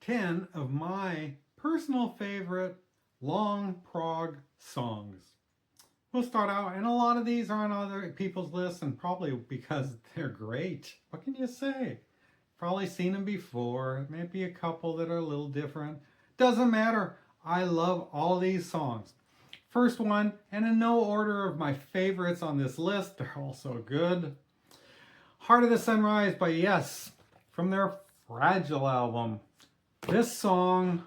10 of my personal favorite long prog songs. We'll start out, and a lot of these are on other people's lists, and probably because they're great. What can you say? Probably seen them before, maybe a couple that are a little different. Doesn't matter. I love all these songs. First one, and in no order of my favorites on this list, they're all so good. Heart of the Sunrise by Yes, from their Fragile album. This song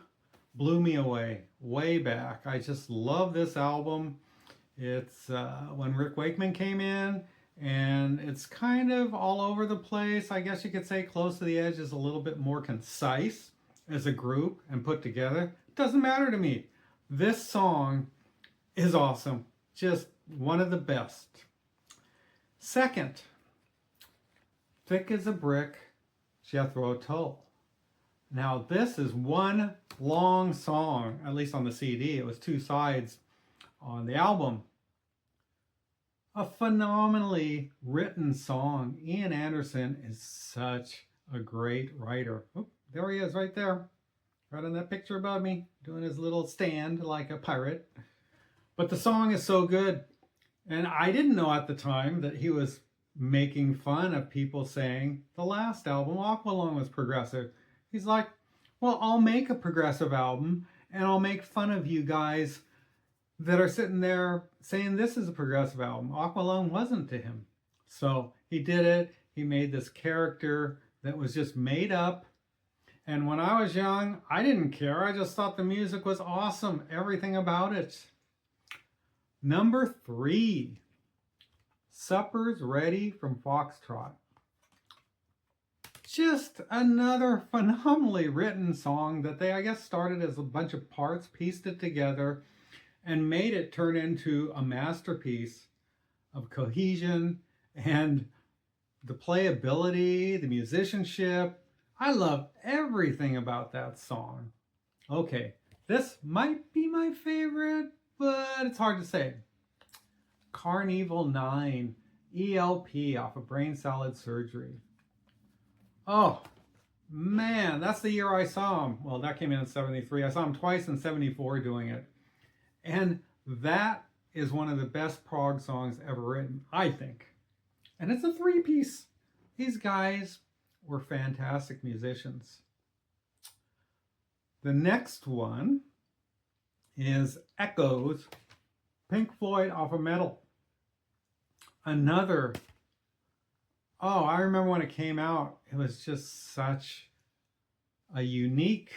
blew me away, way back. I just love this album. It's when Rick Wakeman came in, and it's kind of all over the place. I guess you could say Close to the Edge is a little bit more concise as a group and put together. Doesn't matter to me. This song is awesome. Just one of the best. Second, Thick as a Brick, Jethro Tull. Now this is one long song, at least on the CD. It was two sides on the album. A phenomenally written song. Ian Anderson is such a great writer. Oh, there he is right there. Right on that picture above me, doing his little stand like a pirate. But the song is so good. And I didn't know at the time that he was making fun of people saying the last album, Aqualung, was progressive. He's like, well, I'll make a progressive album and I'll make fun of you guys that are sitting there saying this is a progressive album. Aqualung wasn't to him. So he did it. He made this character that was just made up. And when I was young, I didn't care. I just thought the music was awesome. Everything about it. Number 3, Supper's Ready from Foxtrot. Just another phenomenally written song that they, I guess, started as a bunch of parts, pieced it together, and made it turn into a masterpiece of cohesion and the playability, the musicianship. I love everything about that song. Okay, this might be my favorite, but it's hard to say. Carnival 9, ELP off of Brain Salad Surgery. Oh, man, that's the year I saw him. Well, that came in 73. I saw him twice in 74 doing it. And that is one of the best prog songs ever written, I think. And it's a 3-piece. These guys were fantastic musicians. The next one is Echoes, Pink Floyd off of Metal. Another, oh, I remember when it came out, it was just such a unique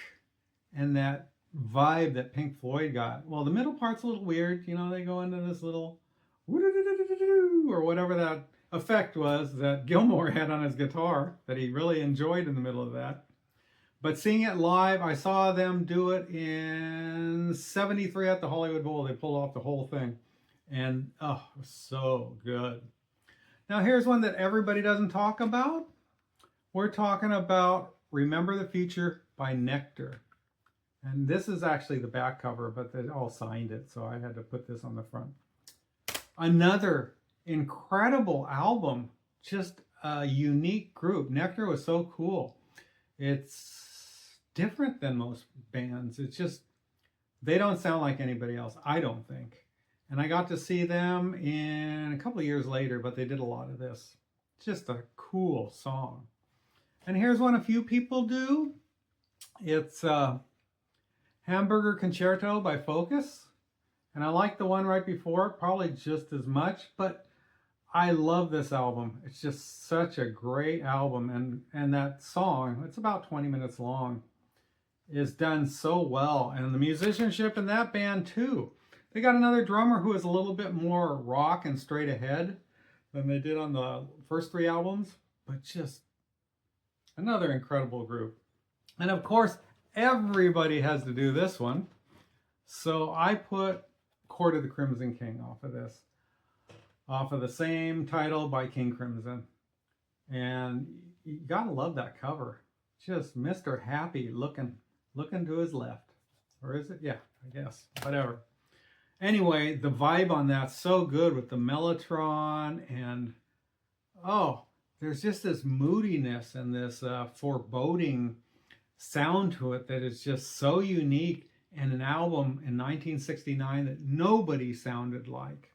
and that vibe that Pink Floyd got. Well, the middle part's a little weird. You know, they go into this little or whatever that effect was that Gilmour had on his guitar that he really enjoyed in the middle of that. But seeing it live, I saw them do it in 73 at the Hollywood Bowl. They pulled off the whole thing. And, oh, it was so good. Now, here's one that everybody doesn't talk about. We're talking about Remember the Future by Nectar. And this is actually the back cover, but they all signed it, so I had to put this on the front. Another incredible album, just a unique group. Nectar was so cool. It's different than most bands. It's just, they don't sound like anybody else, I don't think. And I got to see them in a couple of years later, but they did a lot of this. Just a cool song. And here's one a few people do. It's Hamburger Concerto by Focus. And I like the one right before it, probably just as much, but I love this album. It's just such a great album. And that song, it's about 20 minutes long, is done so well. And the musicianship in that band too. They got another drummer who is a little bit more rock and straight ahead than they did on the first 3 albums, but just another incredible group. And of course, everybody has to do this one. So I put Court of the Crimson King off of this, off of the same title by King Crimson. And you gotta love that cover. Just Mr. Happy looking to his left. Or is it? Yeah, I guess. Whatever. Anyway, the vibe on that's so good with the Mellotron, and oh, there's just this moodiness and this foreboding sound to it that is just so unique, and an album in 1969 that nobody sounded like.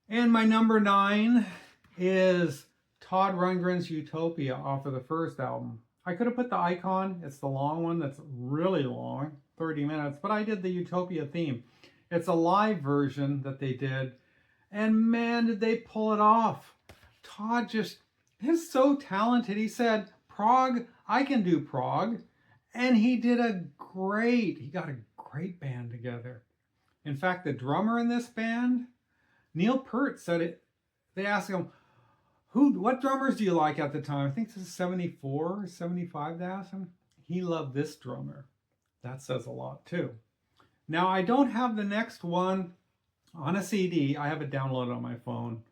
And my number 9 is Todd Rundgren's Utopia off of the first album. I could have put the Icon. It's the long one that's really long, 30 minutes, but I did the Utopia theme. It's a live version that they did, and man, did they pull it off. Todd just is so talented. He said, Prog, I can do Prog. And he got a great band together. In fact, the drummer in this band, Neil Peart, said it. They asked him, what drummers do you like at the time? I think this is 74 or 75 they asked him. He loved this drummer. That says a lot too. Now, I don't have the next one on a CD. I have it downloaded on my phone.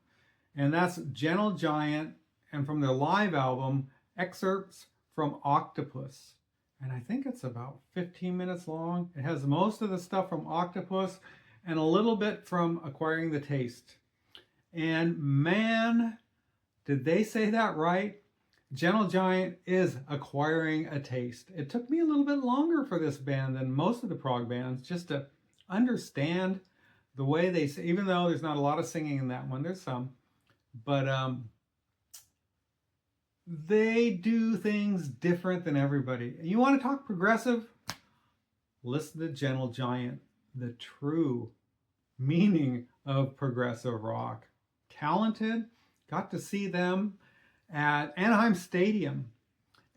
And that's Gentle Giant, and from their live album, excerpts from Octopus. And I think it's about 15 minutes long. It has most of the stuff from Octopus and a little bit from Acquiring the Taste. And man, did they say that right? Gentle Giant is acquiring a taste. It took me a little bit longer for this band than most of the prog bands just to understand the way they say, even though there's not a lot of singing in that one, there's some, but they do things different than everybody. You want to talk progressive? Listen to Gentle Giant, the true meaning of progressive rock. Talented, got to see them at Anaheim Stadium,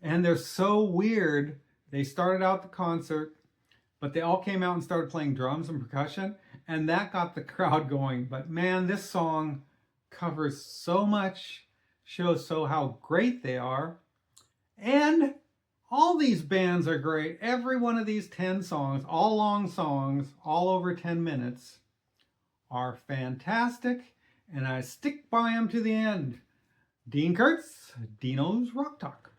and they're so weird. They started out the concert, but they all came out and started playing drums and percussion, and that got the crowd going. But man, this song covers so much, shows how great they are. And all these bands are great. Every one of these 10 songs, all long songs, all over 10 minutes, are fantastic, and I stick by them to the end. Dean Kurtz, Dino's Rock Talk.